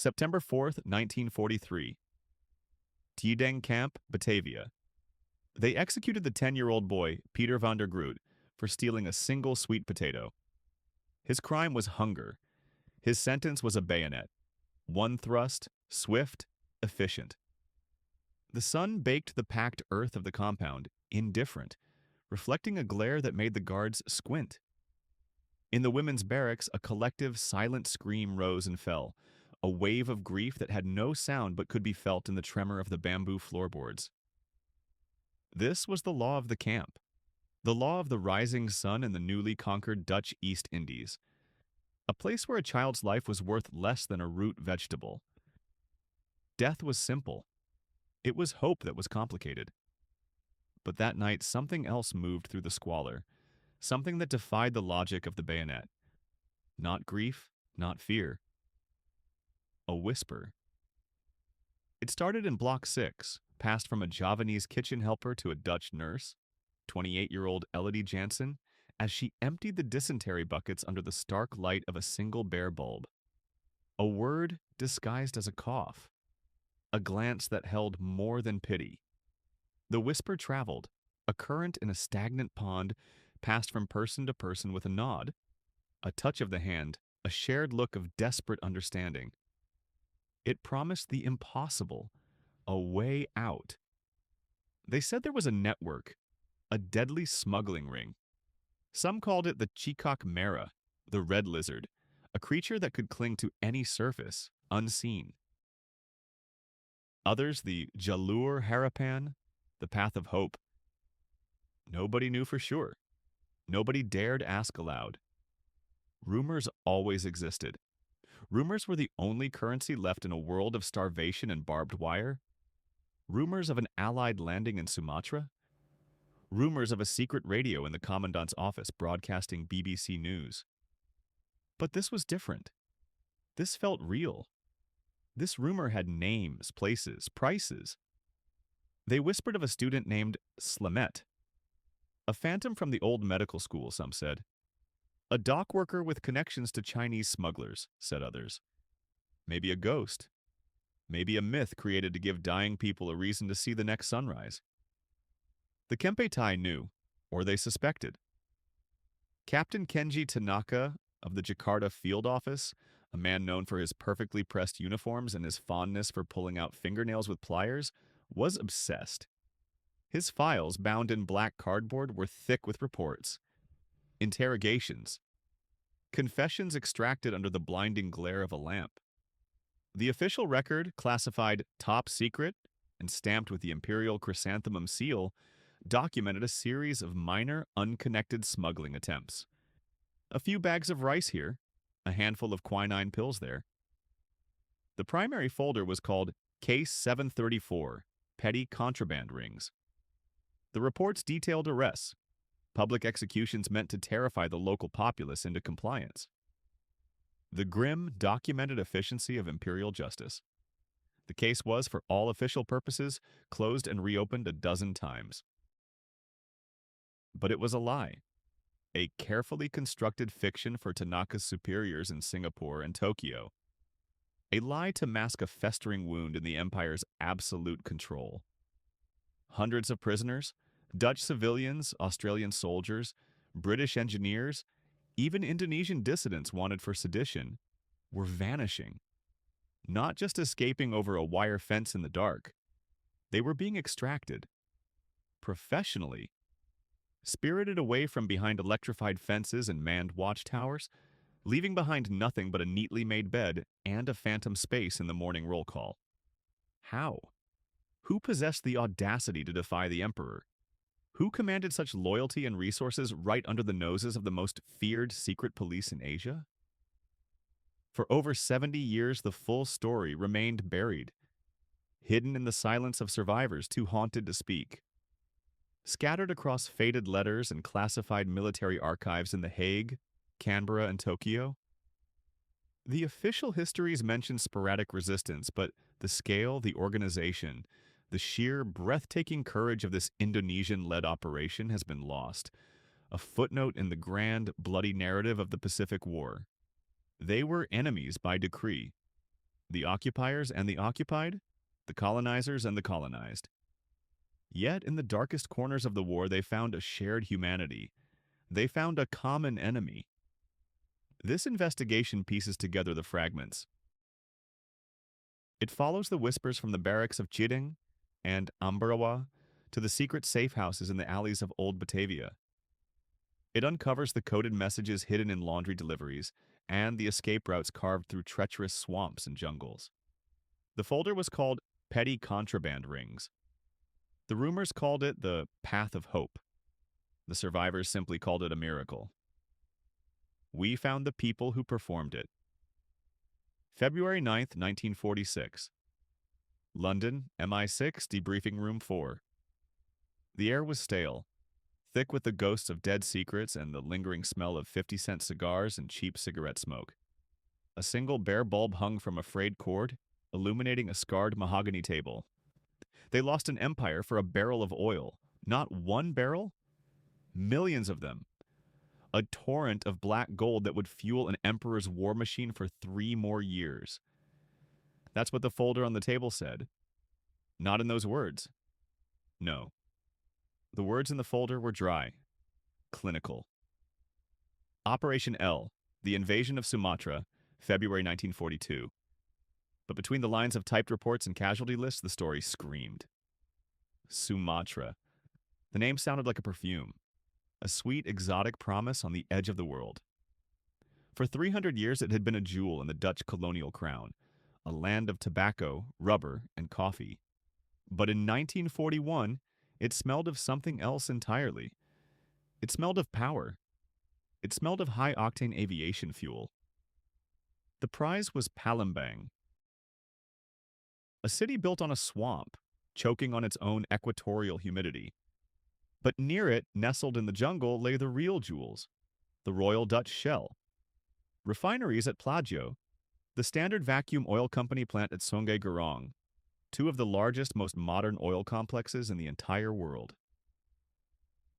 September 4th, 1943. Tiedeng Camp, Batavia. They executed the 10-year-old boy, Peter van der Groot, for stealing a single sweet potato. His crime was hunger. His sentence was a bayonet. One thrust, swift, efficient. The sun baked the packed earth of the compound, indifferent, reflecting a glare that made the guards squint. In the women's barracks, a collective, silent scream rose and fell, a wave of grief that had no sound but could be felt in the tremor of the bamboo floorboards. This was the law of the camp, the law of the rising sun in the newly conquered Dutch East Indies, a place where a child's life was worth less than a root vegetable. Death was simple. It was hope that was complicated. But that night, something else moved through the squalor, something that defied the logic of the bayonet. Not grief, not fear. A whisper. It started in Block 6, passed from a Javanese kitchen helper to a Dutch nurse, 28-year-old Elodie Jansen, as she emptied the dysentery buckets under the stark light of a single bare bulb. A word disguised as a cough. A glance that held more than pity. The whisper traveled, a current in a stagnant pond, passed from person to person with a nod, a touch of the hand, a shared look of desperate understanding. It promised the impossible, a way out. They said there was a network, a deadly smuggling ring. Some called it the Chikak Mera, the red lizard, a creature that could cling to any surface, unseen. Others the Jalur Harapan, the path of hope. Nobody knew for sure. Nobody dared ask aloud. Rumors always existed. Rumors were the only currency left in a world of starvation and barbed wire. Rumors of an Allied landing in Sumatra. Rumors of a secret radio in the commandant's office broadcasting BBC News. But this was different. This felt real. This rumor had names, places, prices. They whispered of a student named Slamet. A phantom from the old medical school, some said. A dock worker with connections to Chinese smugglers, said others. Maybe a ghost. Maybe a myth created to give dying people a reason to see the next sunrise. The Kempeitai knew, or they suspected. Captain Kenji Tanaka of the Jakarta Field Office, a man known for his perfectly pressed uniforms and his fondness for pulling out fingernails with pliers, was obsessed. His files, bound in black cardboard, were thick with reports. Interrogations. Confessions extracted under the blinding glare of a lamp. The official record, classified top secret and stamped with the imperial chrysanthemum seal, documented a series of minor, unconnected smuggling attempts. A few bags of rice here, a handful of quinine pills there. The primary folder was called Case 734, Petty Contraband Rings. The reports detailed arrests, public executions meant to terrify the local populace into compliance. The grim, documented efficiency of imperial justice. The case was, for all official purposes, closed and reopened a dozen times. But it was a lie. A carefully constructed fiction for Tanaka's superiors in Singapore and Tokyo. A lie to mask a festering wound in the empire's absolute control. Hundreds of prisoners, Dutch civilians, Australian soldiers, British engineers, even Indonesian dissidents wanted for sedition, were vanishing. Not just escaping over a wire fence in the dark. They were being extracted. Professionally. Spirited away from behind electrified fences and manned watchtowers, leaving behind nothing but a neatly made bed and a phantom space in the morning roll call. How? Who possessed the audacity to defy the emperor? Who commanded such loyalty and resources right under the noses of the most feared secret police in Asia? For over 70 years, the full story remained buried, hidden in the silence of survivors too haunted to speak. Scattered across faded letters and classified military archives in The Hague, Canberra, and Tokyo. The official histories mention sporadic resistance, but the scale, the organization, the sheer, breathtaking courage of this Indonesian-led operation has been lost. A footnote in the grand, bloody narrative of the Pacific War. They were enemies by decree. the occupiers and the occupied, the colonizers and the colonized. Yet, in the darkest corners of the war, they found a shared humanity. They found a common enemy. This investigation pieces together the fragments. It follows the whispers from the barracks of Chiding and Ambarawa to the secret safe houses in the alleys of Old Batavia. It uncovers the coded messages hidden in laundry deliveries and the escape routes carved through treacherous swamps and jungles. The folder was called Petty Contraband Rings. The rumors called it the Path of Hope. The survivors simply called it a miracle. We found the people who performed it. February 9th, 1946. London, MI6, Debriefing Room 4. The air was stale, thick with the ghosts of dead secrets and the lingering smell of 50-cent cigars and cheap cigarette smoke. A single bare bulb hung from a frayed cord, illuminating a scarred mahogany table. They lost an empire for a barrel of oil. Not one barrel? Millions of them. A torrent of black gold that would fuel an emperor's war machine for 3 more years. That's what the folder on the table said. Not in those words. No. The words in the folder were dry, clinical. Operation L, the invasion of Sumatra, February 1942. But between the lines of typed reports and casualty lists, the story screamed. Sumatra. The name sounded like a perfume, a sweet, exotic promise on the edge of the world. For 300 years, it had been a jewel in the Dutch colonial crown, a land of tobacco, rubber, and coffee. But in 1941, it smelled of something else entirely. It smelled of power. It smelled of high-octane aviation fuel. The prize was Palembang, a city built on a swamp, choking on its own equatorial humidity. But near it, nestled in the jungle, lay the real jewels, the Royal Dutch Shell. Refineries at Plagio, the Standard Vacuum Oil Company plant at Songai Gurong, 2 of the largest, most modern oil complexes in the entire world.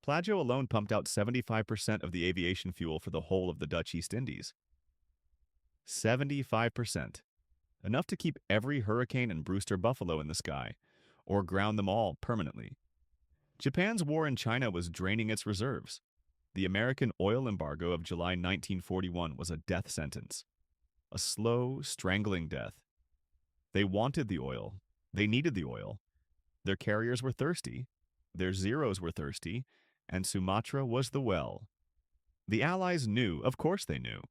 Plagio alone pumped out 75% of the aviation fuel for the whole of the Dutch East Indies. 75%. Enough to keep every Hurricane and Brewster buffalo in the sky, or ground them all permanently. Japan's war in China was draining its reserves. The American oil embargo of July 1941 was a death sentence. A slow, strangling death. They wanted the oil. They needed the oil. Their carriers were thirsty. Their Zeros were thirsty. And Sumatra was the well. The Allies knew, of course they knew.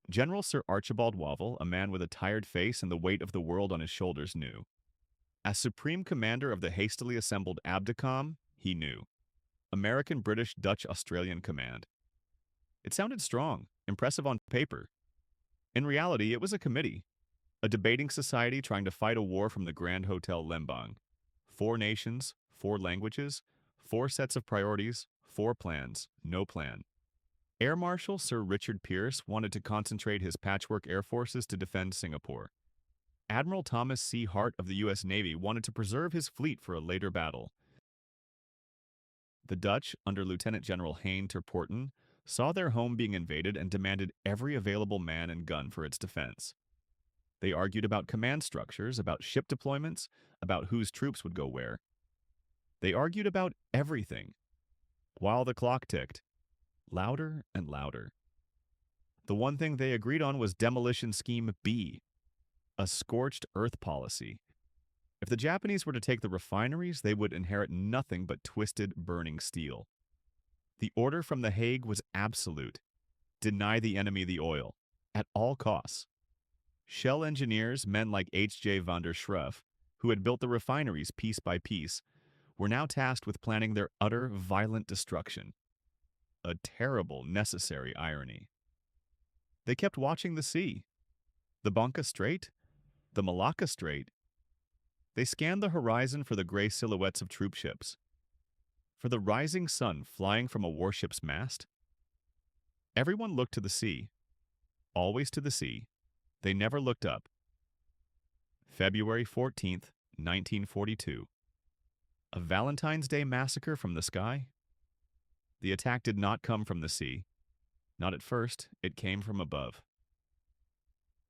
General Sir Archibald Wavell, a man with a tired face and the weight of the world on his shoulders, knew. As supreme commander of the hastily assembled Abdicom, he knew. American, British, Dutch, Australian command. It sounded strong, impressive on paper. In reality, it was a committee, a debating society trying to fight a war from the Grand Hotel Lembang. 4 nations, 4 languages, 4 sets of priorities, 4 plans, no plan. Air Marshal Sir Richard Pearce wanted to concentrate his patchwork air forces to defend Singapore. Admiral Thomas C. Hart of the U.S. Navy wanted to preserve his fleet for a later battle. The Dutch, under Lieutenant General Hein ter Poorten, saw their home being invaded and demanded every available man and gun for its defense. They argued about command structures, about ship deployments, about whose troops would go where. They argued about everything, while the clock ticked, louder and louder. The one thing they agreed on was Demolition Scheme B, a scorched earth policy. If the Japanese were to take the refineries, they would inherit nothing but twisted, burning steel. The order from The Hague was absolute. Deny the enemy the oil, at all costs. Shell engineers, men like H.J. van der Schroef, who had built the refineries piece by piece, were now tasked with planning their utter, violent destruction. A terrible, necessary irony. They kept watching the sea. The Bangka Strait, the Malacca Strait. They scanned the horizon for the gray silhouettes of troop ships, for the rising sun flying from a warship's mast. Everyone looked to the sea, always to the sea. They never looked up. February 14th, 1942. A Valentine's Day massacre from the sky? The attack did not come from the sea. Not at first, it came from above.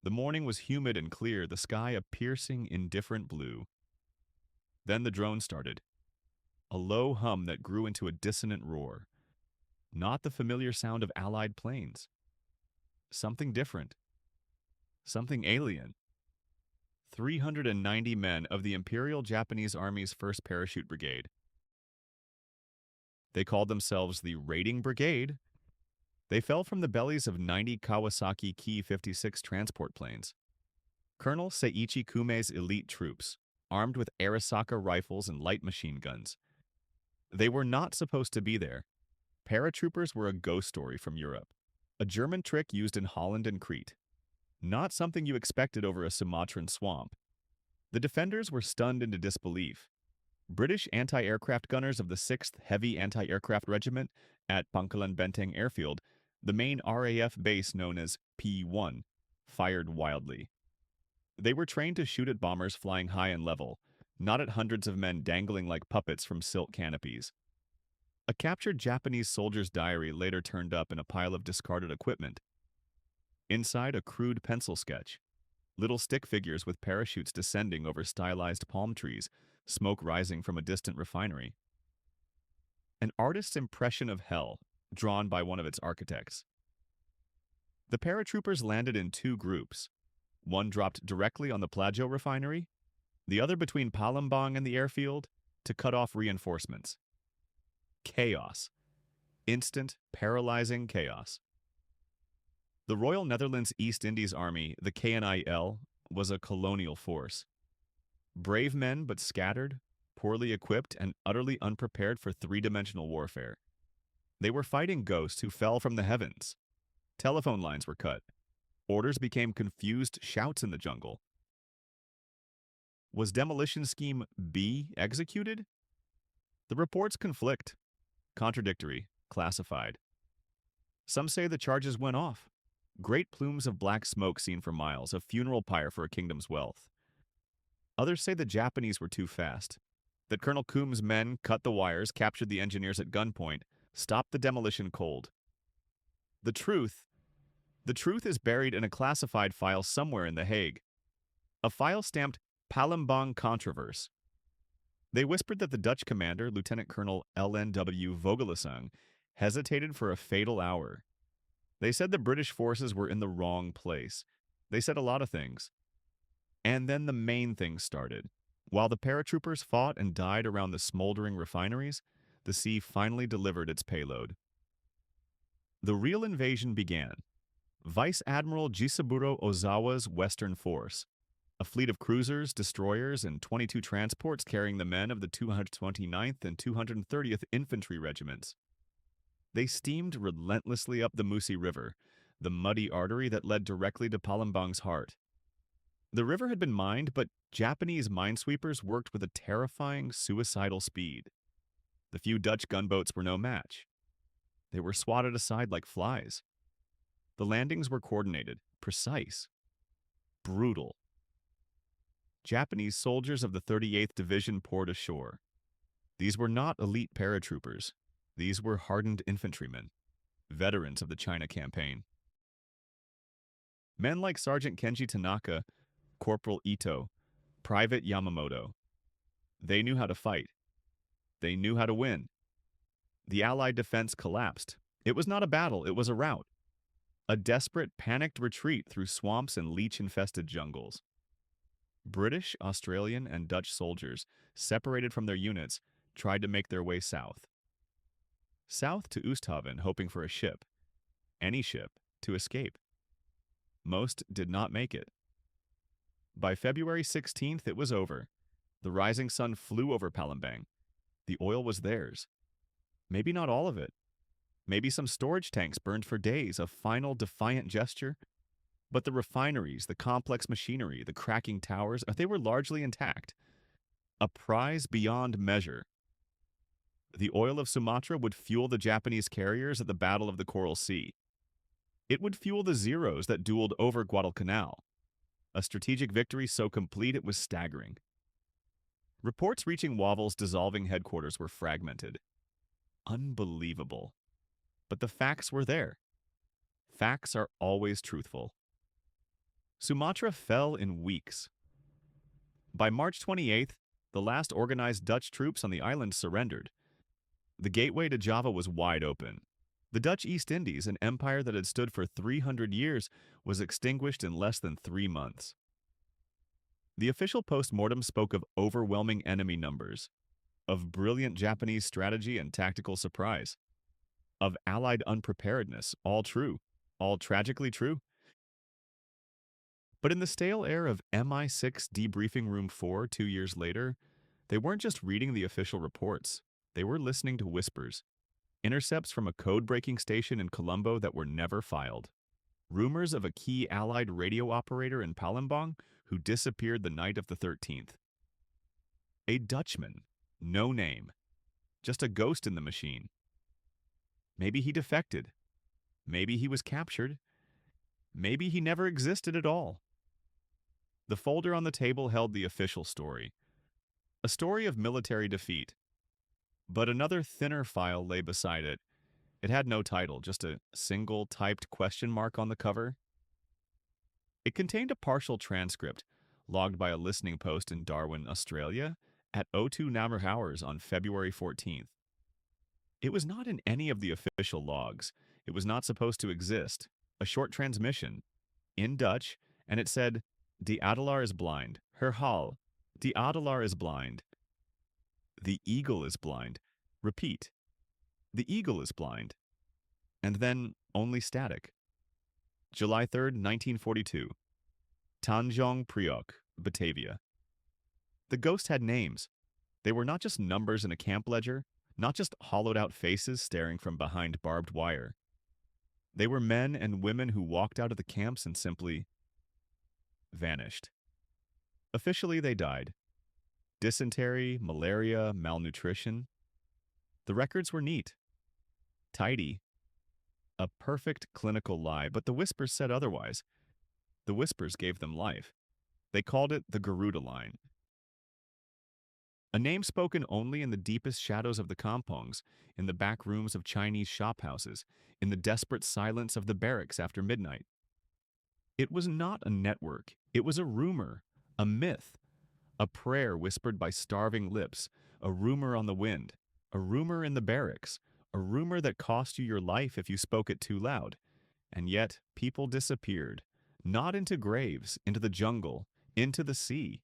The morning was humid and clear, the sky a piercing, indifferent blue. Then the drone started, a low hum that grew into a dissonant roar. Not the familiar sound of Allied planes. Something different. Something alien. 390 men of the Imperial Japanese Army's 1st Parachute Brigade. They called themselves the Raiding Brigade. They fell from the bellies of 90 Kawasaki Ki-56 transport planes. Colonel Seiichi Kume's elite troops, armed with Arisaka rifles and light machine guns. They were not supposed to be there. Paratroopers were a ghost story from Europe, a German trick used in Holland and Crete. Not something you expected over a Sumatran swamp. The defenders were stunned into disbelief. British anti-aircraft gunners of the 6th Heavy Anti-Aircraft Regiment at Pangkalan Benteng Airfield, the main RAF base known as P-1, fired wildly. They were trained to shoot at bombers flying high and level, not at hundreds of men dangling like puppets from silk canopies. A captured Japanese soldier's diary later turned up in a pile of discarded equipment. Inside, a crude pencil sketch. Little stick figures with parachutes descending over stylized palm trees, smoke rising from a distant refinery. An artist's impression of hell, drawn by one of its architects. The paratroopers landed in 2 groups. One dropped directly on the Plajo refinery, the other between Palembang and the airfield, to cut off reinforcements. Chaos. Instant, paralyzing chaos. The Royal Netherlands East Indies Army, the KNIL, was a colonial force. Brave men, but scattered, poorly equipped, and utterly unprepared for 3-dimensional warfare. They were fighting ghosts who fell from the heavens. Telephone lines were cut. Orders became confused shouts in the jungle. Was Demolition Scheme B executed? The reports conflict. Contradictory, classified. Some say the charges went off. Great plumes of black smoke seen for miles, a funeral pyre for a kingdom's wealth. Others say the Japanese were too fast, that Colonel Coombs' men cut the wires, captured the engineers at gunpoint, stopped the demolition cold. The truth is buried in a classified file somewhere in The Hague. A file stamped Palembang Controverse. They whispered that the Dutch commander, Lieutenant Colonel LNW Vogelesang, hesitated for a fatal hour. They said the British forces were in the wrong place. They said a lot of things. And then the main thing started. While the paratroopers fought and died around the smoldering refineries, the sea finally delivered its payload. The real invasion began. Vice Admiral Jisaburo Ozawa's Western Force, a fleet of cruisers, destroyers, and 22 transports carrying the men of the 229th and 230th Infantry Regiments. They steamed relentlessly up the Musi River, the muddy artery that led directly to Palembang's heart. The river had been mined, but Japanese minesweepers worked with a terrifying, suicidal speed. The few Dutch gunboats were no match. They were swatted aside like flies. The landings were coordinated, precise, brutal. Japanese soldiers of the 38th Division poured ashore. These were not elite paratroopers. These were hardened infantrymen, veterans of the China campaign. Men like Sergeant Kenji Tanaka, Corporal Ito, Private Yamamoto. They knew how to fight. They knew how to win. The Allied defense collapsed. It was not a battle, it was a rout. A desperate, panicked retreat through swamps and leech-infested jungles. British, Australian, and Dutch soldiers, separated from their units, tried to make their way south. South to Oosthaven, hoping for a ship. Any ship, to escape. Most did not make it. By February 16th, it was over. The rising sun flew over Palembang. The oil was theirs. Maybe not all of it. Maybe some storage tanks burned for days, a final defiant gesture. But the refineries, the complex machinery, the cracking towers, they were largely intact. A prize beyond measure. The oil of Sumatra would fuel the Japanese carriers at the Battle of the Coral Sea. It would fuel the Zeros that dueled over Guadalcanal. A strategic victory so complete it was staggering. Reports reaching Wavell's dissolving headquarters were fragmented. Unbelievable. But the facts were there. Facts are always truthful. Sumatra fell in weeks. By March 28th, the last organized Dutch troops on the island surrendered. The gateway to Java was wide open. The Dutch East Indies, an empire that had stood for 300 years, was extinguished in less than 3 months. The official post-mortem spoke of overwhelming enemy numbers, of brilliant Japanese strategy and tactical surprise, of Allied unpreparedness, all true, all tragically true. But in the stale air of MI6 Debriefing Room 4 2 years later, they weren't just reading the official reports, they were listening to whispers, intercepts from a code-breaking station in Colombo that were never filed, rumors of a key Allied radio operator in Palembang who disappeared the night of the 13th. A Dutchman, no name, just a ghost in the machine. Maybe he defected. Maybe he was captured. Maybe he never existed at all. The folder on the table held the official story. A story of military defeat. But another thinner file lay beside it. It had no title, just a single typed question mark on the cover. It contained a partial transcript, logged by a listening post in Darwin, Australia, at 02 Namur hours on February 14th. It was not in any of the official logs. It was not supposed to exist. A short transmission, in Dutch, and it said, "Die Adelaar is blind. Herhaal. Die Adelaar is blind. The eagle is blind. Repeat. The eagle is blind." And then only static. July 3rd, 1942. Tanjong Priok, Batavia. The ghost had names. They were not just numbers in a camp ledger, not just hollowed-out faces staring from behind barbed wire. They were men and women who walked out of the camps and simply vanished. Officially, they died. Dysentery, malaria, malnutrition. The records were neat, tidy, a perfect clinical lie, but the whispers said otherwise. The whispers gave them life. They called it the Garuda line. A name spoken only in the deepest shadows of the kampongs, in the back rooms of Chinese shophouses, in the desperate silence of the barracks after midnight. It was not a network. It was a rumor, a myth, a prayer whispered by starving lips, a rumor on the wind, a rumor in the barracks, a rumor that cost you your life if you spoke it too loud. And yet, people disappeared, not into graves, into the jungle, into the sea.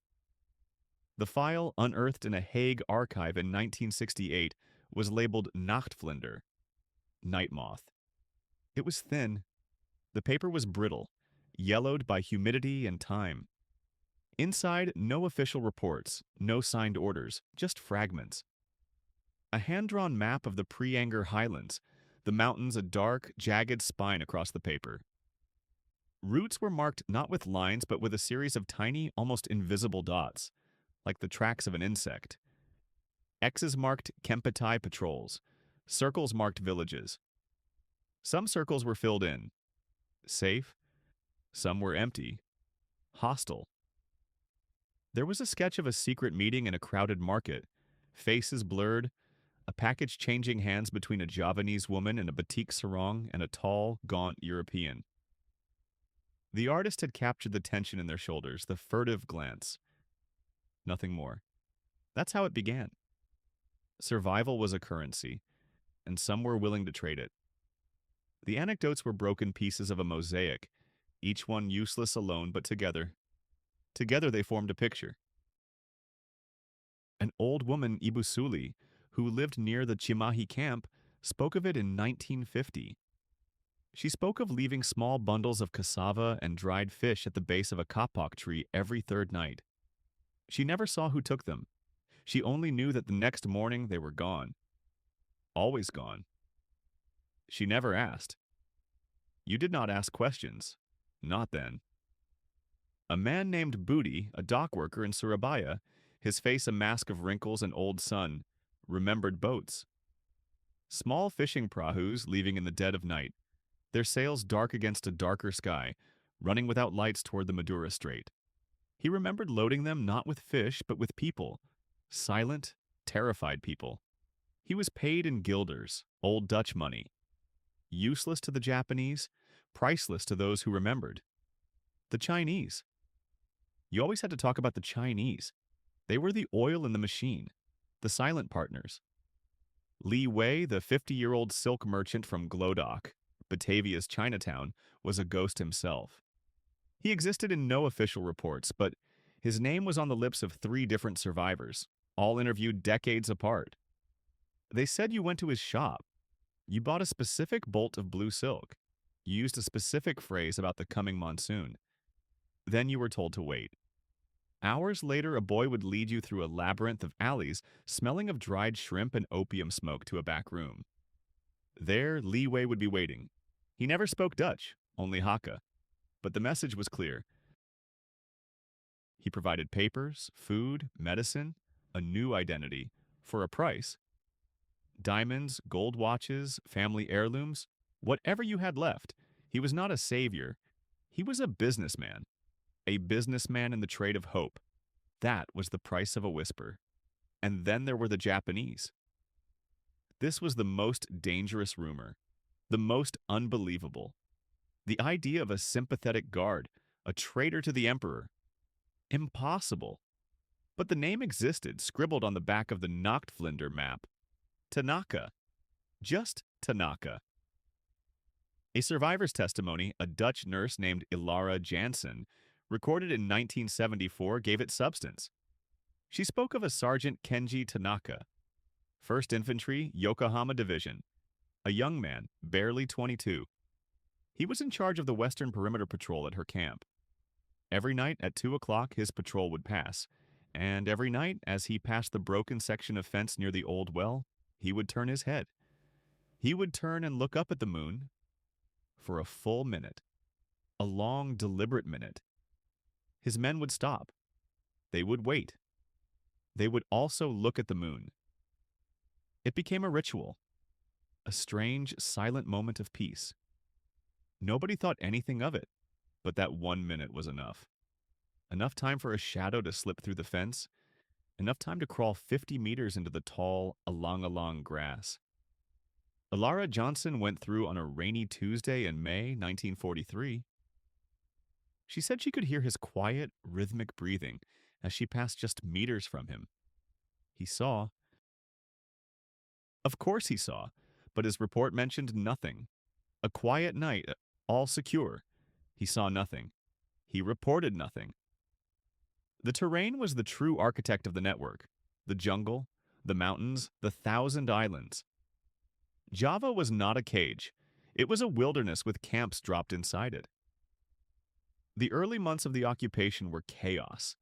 The file, unearthed in a Hague archive in 1968, was labeled Nachtvlinder, night moth. It was thin. The paper was brittle, yellowed by humidity and time. Inside, no official reports, no signed orders, just fragments. A hand-drawn map of the Pre-Anger Highlands, the mountains a dark, jagged spine across the paper. Routes were marked not with lines, but with a series of tiny, almost invisible dots, like the tracks of an insect. X's marked Kempetai patrols. Circles marked villages. Some circles were filled in. Safe. Some were empty. Hostile. There was a sketch of a secret meeting in a crowded market. Faces blurred. A package changing hands between a Javanese woman in a batik sarong and a tall, gaunt European. The artist had captured the tension in their shoulders, the furtive glance. Nothing more. That's how it began. Survival was a currency, and some were willing to trade it. The anecdotes were broken pieces of a mosaic, each one useless alone but together. Together they formed a picture. An old woman, Ibu Suli, who lived near the Cimahi camp, spoke of it in 1950. She spoke of leaving small bundles of cassava and dried fish at the base of a kapok tree every third night. She never saw who took them. She only knew that the next morning they were gone. Always gone. She never asked. You did not ask questions. Not then. A man named Budi, a dock worker in Surabaya, his face a mask of wrinkles and old sun, remembered boats. Small fishing prahus leaving in the dead of night, their sails dark against a darker sky, running without lights toward the Madura Strait. He remembered loading them not with fish, but with people. Silent, terrified people. He was paid in guilders, old Dutch money. Useless to the Japanese, priceless to those who remembered. The Chinese. You always had to talk about the Chinese. They were the oil in the machine, the silent partners. Li Wei, the 50-year-old silk merchant from Glodok, Batavia's Chinatown, was a ghost himself. He existed in no official reports, but his name was on the lips of 3 different survivors, all interviewed decades apart. They said you went to his shop. You bought a specific bolt of blue silk. You used a specific phrase about the coming monsoon. Then you were told to wait. Hours later, a boy would lead you through a labyrinth of alleys, smelling of dried shrimp and opium smoke to a back room. There, Li Wei would be waiting. He never spoke Dutch, only Hakka. But the message was clear. He provided papers, food, medicine, a new identity, for a price. Diamonds, gold watches, family heirlooms, whatever you had left. He was not a savior. He was a businessman in the trade of hope. That was the price of a whisper. And then there were the Japanese. This was the most dangerous rumor, the most unbelievable. The idea of a sympathetic guard, a traitor to the emperor. Impossible. But the name existed, scribbled on the back of the Nachtflinder map. Tanaka. Just Tanaka. A survivor's testimony, a Dutch nurse named Ilara Jansen, recorded in 1974, gave it substance. She spoke of a Sergeant Kenji Tanaka, 1st Infantry, Yokohama Division, a young man, barely 22. He was in charge of the Western Perimeter Patrol at her camp. Every night at 2 o'clock, his patrol would pass, and every night, as he passed the broken section of fence near the old well, he would turn his head. He would turn and look up at the moon for a full minute, a long, deliberate minute. His men would stop. They would wait. They would also look at the moon. It became a ritual, a strange, silent moment of peace. Nobody thought anything of it, but that 1 minute was enough. Enough time for a shadow to slip through the fence, enough time to crawl 50 meters into the tall, along grass. Ilara Johnson went through on a rainy Tuesday in May 1943. She said she could hear his quiet, rhythmic breathing as she passed just meters from him. He saw. Of course he saw, but his report mentioned nothing. A quiet night, all secure. He saw nothing. He reported nothing. The terrain was the true architect of the network. The jungle, the mountains, the 1,000 islands. Java was not a cage. It was a wilderness with camps dropped inside it. The early months of the occupation were chaos.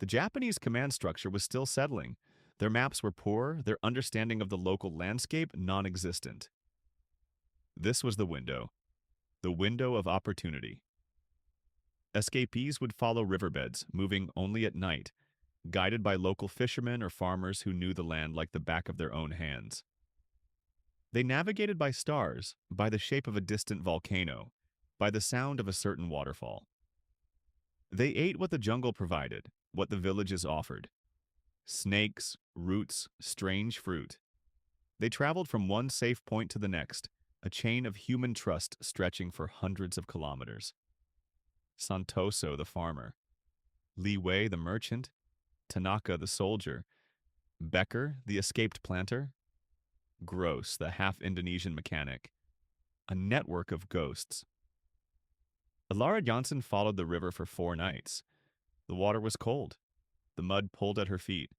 The Japanese command structure was still settling. Their maps were poor, their understanding of the local landscape non-existent. This was the window of opportunity. Escapees would follow riverbeds, moving only at night, guided by local fishermen or farmers who knew the land like the back of their own hands. They navigated by stars, by the shape of a distant volcano, by the sound of a certain waterfall. They ate what the jungle provided, what the villages offered. Snakes, roots, strange fruit. They traveled from one safe point to the next, a chain of human trust stretching for hundreds of kilometers. Santoso, the farmer. Li Wei, the merchant. Tanaka, the soldier. Becker, the escaped planter. Gross, the half-Indonesian mechanic. A network of ghosts. Ilara Janssen followed the river for 4 nights. The water was cold. The mud pulled at her feet.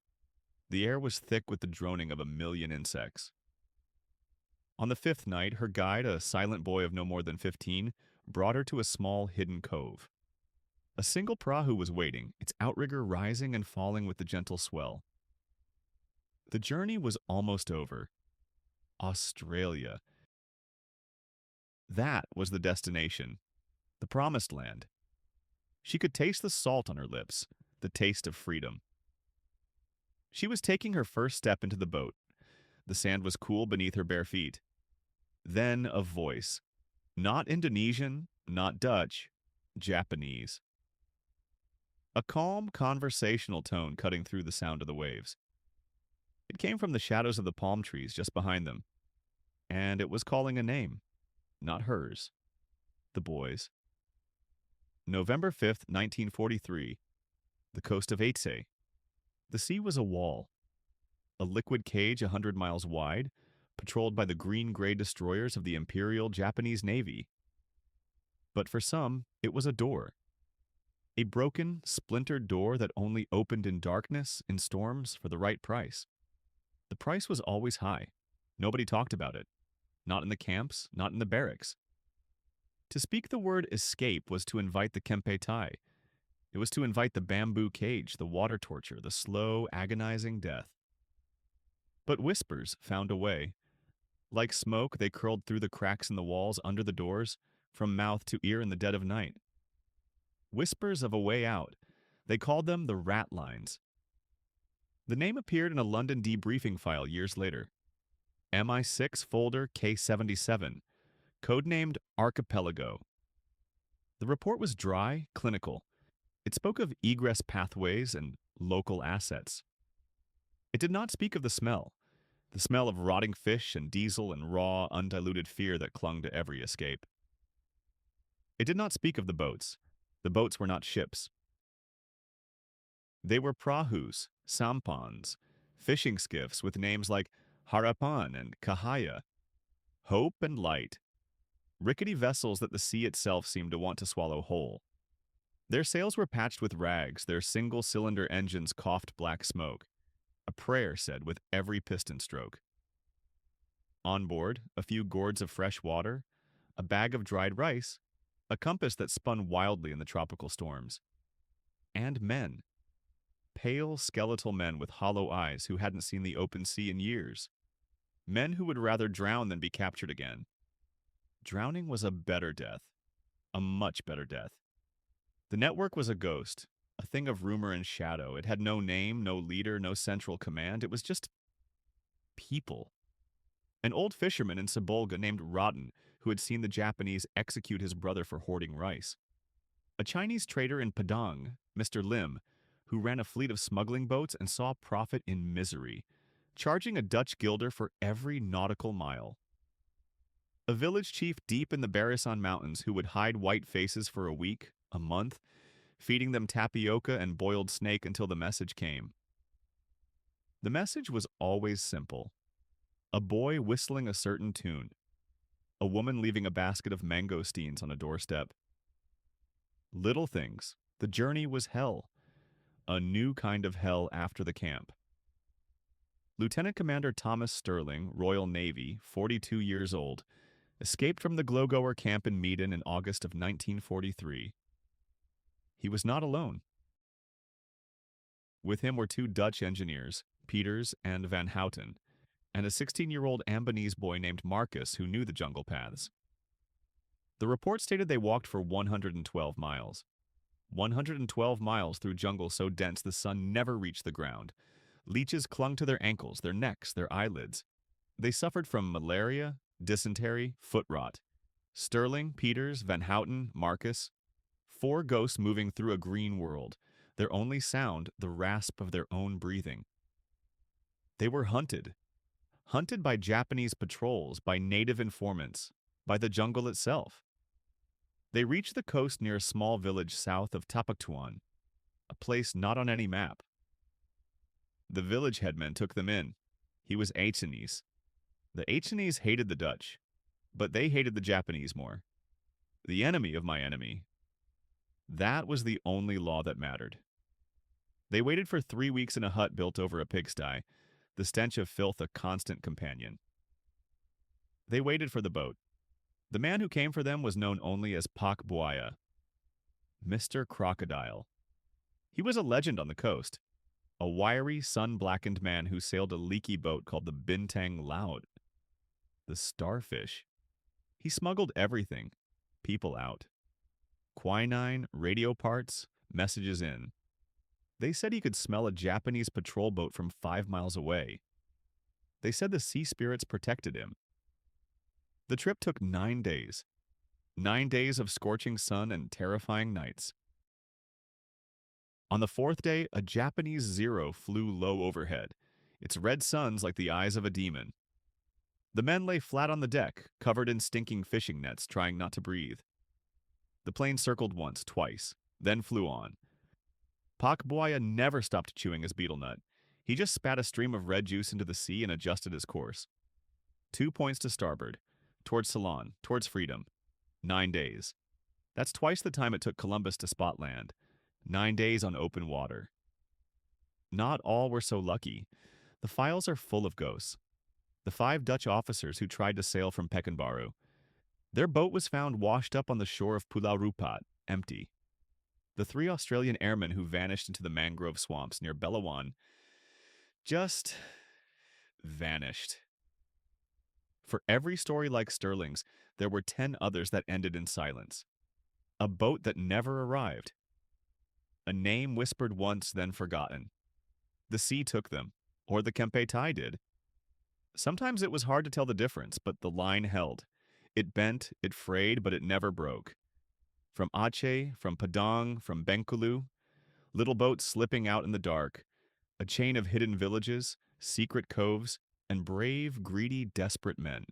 The air was thick with the droning of 1,000,000 insects. On the 5th night, her guide, a silent boy of no more than 15, brought her to a small hidden cove. A single prahu was waiting, its outrigger rising and falling with the gentle swell. The journey was almost over. Australia. That was the destination, the promised land. She could taste the salt on her lips, the taste of freedom. She was taking her first step into the boat. The sand was cool beneath her bare feet. Then a voice. Not Indonesian, not Dutch, Japanese. A calm, conversational tone cutting through the sound of the waves. It came from the shadows of the palm trees just behind them. And it was calling a name. Not hers. The boy's. November 5th, 1943, the coast of Aceh. The sea was a wall, a liquid cage 100 miles wide, patrolled by the green-gray destroyers of the Imperial Japanese Navy. But for some, it was a door. A broken, splintered door that only opened in darkness, in storms, for the right price. The price was always high. Nobody talked about it. Not in the camps, not in the barracks. To speak the word escape was to invite the Kempe Tai. It was to invite the bamboo cage, the water torture, the slow, agonizing death. But whispers found a way. Like smoke, they curled through the cracks in the walls under the doors, from mouth to ear in the dead of night. Whispers of a way out. They called them the rat lines. The name appeared in a London debriefing file years later. MI6 folder K77, codenamed Archipelago. The report was dry, clinical. It spoke of egress pathways and local assets. It did not speak of the smell of rotting fish and diesel and raw, undiluted fear that clung to every escape. It did not speak of the boats. The boats were not ships. They were prahus, sampans, fishing skiffs with names like Harapan and Cahaya, hope and light, rickety vessels that the sea itself seemed to want to swallow whole. Their sails were patched with rags, their single-cylinder engines coughed black smoke. A prayer said with every piston stroke. On board, a few gourds of fresh water, a bag of dried rice, a compass that spun wildly in the tropical storms. And men. Pale, skeletal men with hollow eyes who hadn't seen the open sea in years. Men who would rather drown than be captured again. Drowning was a better death. A much better death. The network was a ghost, a thing of rumor and shadow. It had no name, no leader, no central command. It was just people. An old fisherman in Sibolga named Rotten, who had seen the Japanese execute his brother for hoarding rice. A Chinese trader in Padang, Mr. Lim, who ran a fleet of smuggling boats and saw profit in misery, charging a Dutch guilder for every nautical mile. A village chief deep in the Barisan Mountains who would hide white faces for a week, a month, feeding them tapioca and boiled snake until the message came. The message was always simple. A boy whistling a certain tune. A woman leaving a basket of mangosteens on a doorstep. Little things. The journey was hell. A new kind of hell after the camp. Lieutenant Commander Thomas Sterling, Royal Navy, 42 years old, escaped from the Glowgoer camp in Meeden in August of 1943. He was not alone. With him were two Dutch engineers, Peters and Van Houten, and a 16-year-old Ambonese boy named Marcus who knew the jungle paths. The report stated they walked for 112 miles. 112 miles through jungle so dense the sun never reached the ground. Leeches clung to their ankles, their necks, their eyelids. They suffered from malaria, dysentery, foot rot. Sterling, Peters, Van Houten, Marcus. 4 ghosts moving through a green world, their only sound the rasp of their own breathing. They were hunted. Hunted by Japanese patrols, by native informants, by the jungle itself. They reached the coast near a small village south of Tapaktuan, a place not on any map. The village headman took them in. He was Acehnese. The Acehnese hated the Dutch, but they hated the Japanese more. The enemy of my enemy. That was the only law that mattered. They waited for 3 weeks in a hut built over a pigsty, the stench of filth a constant companion. They waited for the boat. The man who came for them was known only as Pak Buaya, Mr. Crocodile. He was a legend on the coast, a wiry, sun-blackened man who sailed a leaky boat called the Bintang Laut, the Starfish. He smuggled everything, people out. Quinine, radio parts, messages in. They said he could smell a Japanese patrol boat from 5 miles away. They said the sea spirits protected him. The trip took 9 days. 9 days of scorching sun and terrifying nights. On the 4th day, a Japanese Zero flew low overhead, its red suns like the eyes of a demon. The men lay flat on the deck, covered in stinking fishing nets, trying not to breathe. The plane circled once, twice, then flew on. Pak Buaya never stopped chewing his betel nut. He just spat a stream of red juice into the sea and adjusted his course. 2 points to starboard, towards Ceylon, towards freedom. 9 days. That's twice the time it took Columbus to spot land. 9 days on open water. Not all were so lucky. The files are full of ghosts. The 5 Dutch officers who tried to sail from Pekanbaru. Their boat was found washed up on the shore of Pulau Rupat, empty. The 3 Australian airmen who vanished into the mangrove swamps near Belawan just vanished. For every story like Sterling's, there were 10 others that ended in silence. A boat that never arrived. A name whispered once, then forgotten. The sea took them, or the Kempe Tai did. Sometimes it was hard to tell the difference, but the line held. It bent, it frayed, but it never broke. From Aceh, from Padang, from Bengkulu, little boats slipping out in the dark, a chain of hidden villages, secret coves, and brave, greedy, desperate men.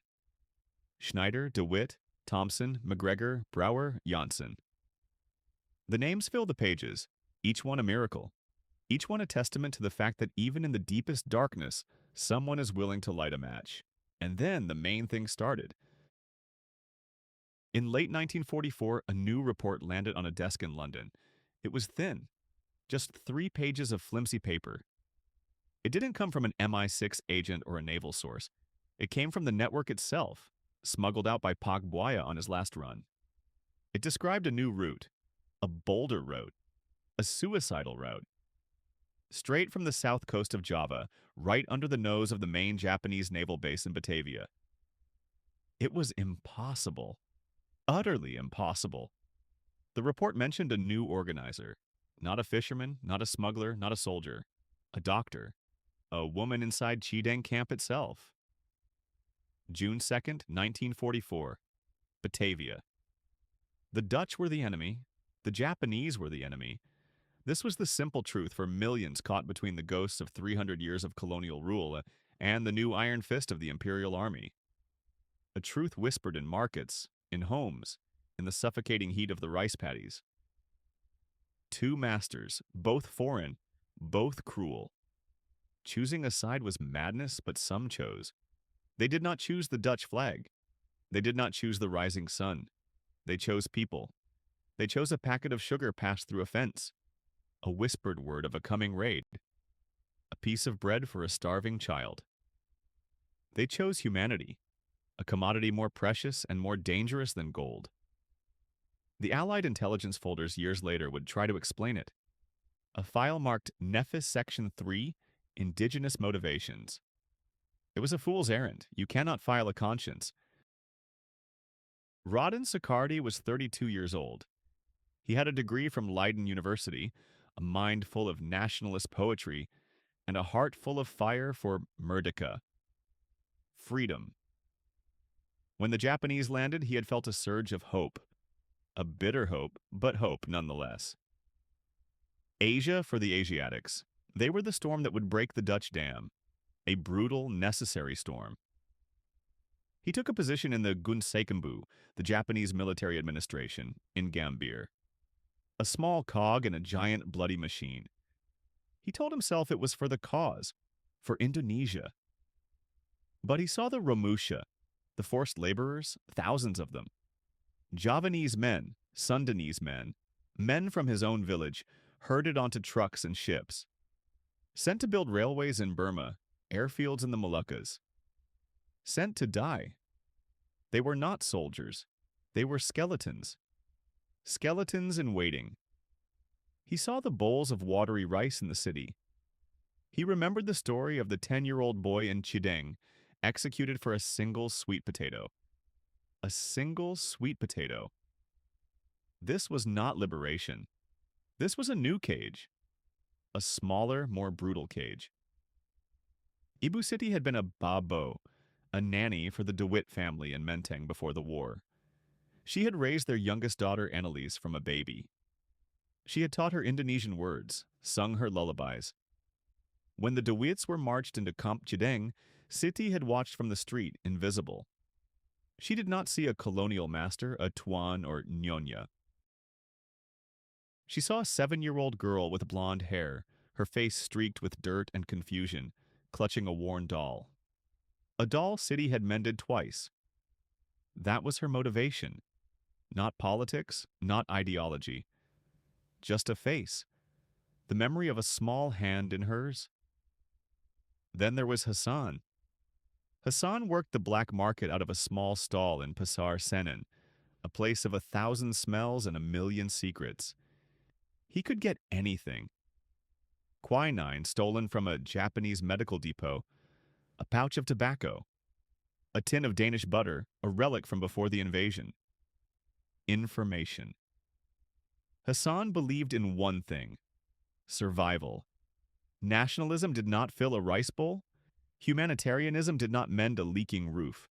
Schneider, DeWitt, Thompson, McGregor, Brower, Janssen. The names fill the pages, each one a miracle, each one a testament to the fact that even in the deepest darkness, someone is willing to light a match. And then the main thing started. In late 1944, a new report landed on a desk in London. It was thin, just 3 pages of flimsy paper. It didn't come from an MI6 agent or a naval source. It came from the network itself, smuggled out by Pak Buaya on his last run. It described a new route, a bolder route, a suicidal route. Straight from the south coast of Java, right under the nose of the main Japanese naval base in Batavia. It was impossible. Utterly impossible. The report mentioned a new organizer. Not a fisherman, not a smuggler, not a soldier. A doctor. A woman inside Chideng camp itself. June 2nd, 1944. Batavia. The Dutch were the enemy. The Japanese were the enemy. This was the simple truth for millions caught between the ghosts of 300 years of colonial rule and the new iron fist of the Imperial Army. A truth whispered in markets, in homes, in the suffocating heat of the rice paddies. 2 masters, both foreign, both cruel. Choosing a side was madness, but some chose. They did not choose the Dutch flag. They did not choose the rising sun. They chose people. They chose a packet of sugar passed through a fence. A whispered word of a coming raid. A piece of bread for a starving child. They chose humanity, a commodity more precious and more dangerous than gold. The Allied intelligence folders years later would try to explain it. A file marked Nephis Section 3, Indigenous Motivations. It was a fool's errand. You cannot file a conscience. Rodin Sicardi was 32 years old. He had a degree from Leiden University, a mind full of nationalist poetry, and a heart full of fire for Merdeka. Freedom. When the Japanese landed, he had felt a surge of hope. A bitter hope, but hope nonetheless. Asia for the Asiatics. They were the storm that would break the Dutch dam. A brutal, necessary storm. He took a position in the Gunsekambu, the Japanese military administration, in Gambir. A small cog in a giant bloody machine. He told himself it was for the cause, for Indonesia. But he saw the Romusha, the forced laborers, thousands of them. Javanese men, Sundanese men, men from his own village, herded onto trucks and ships. Sent to build railways in Burma, airfields in the Moluccas. Sent to die. They were not soldiers. They were skeletons. Skeletons in waiting. He saw the bowls of watery rice in the city. He remembered the story of the 10-year-old boy in Chideng, executed for a single sweet potato. A single sweet potato. This was not liberation. This was a new cage. A smaller, more brutal cage. Ibu Siti had been a babo, a nanny for the DeWitt family in Menteng before the war. She had raised their youngest daughter, Annelies, from a baby. She had taught her Indonesian words, sung her lullabies. When the DeWitts were marched into Camp Chideng, Siti had watched from the street, invisible. She did not see a colonial master, a tuan or nyonya. She saw a 7-year-old girl with blonde hair, her face streaked with dirt and confusion, clutching a worn doll. A doll City had mended twice. That was her motivation. Not politics, not ideology. Just a face. The memory of a small hand in hers. Then there was Hassan. Hassan worked the black market out of a small stall in Pasar Senen, a place of 1,000 smells and 1,000,000 secrets. He could get anything. Quinine stolen from a Japanese medical depot, a pouch of tobacco, a tin of Danish butter, a relic from before the invasion. Information. Hassan believed in one thing: survival. Nationalism did not fill a rice bowl. Humanitarianism did not mend a leaking roof.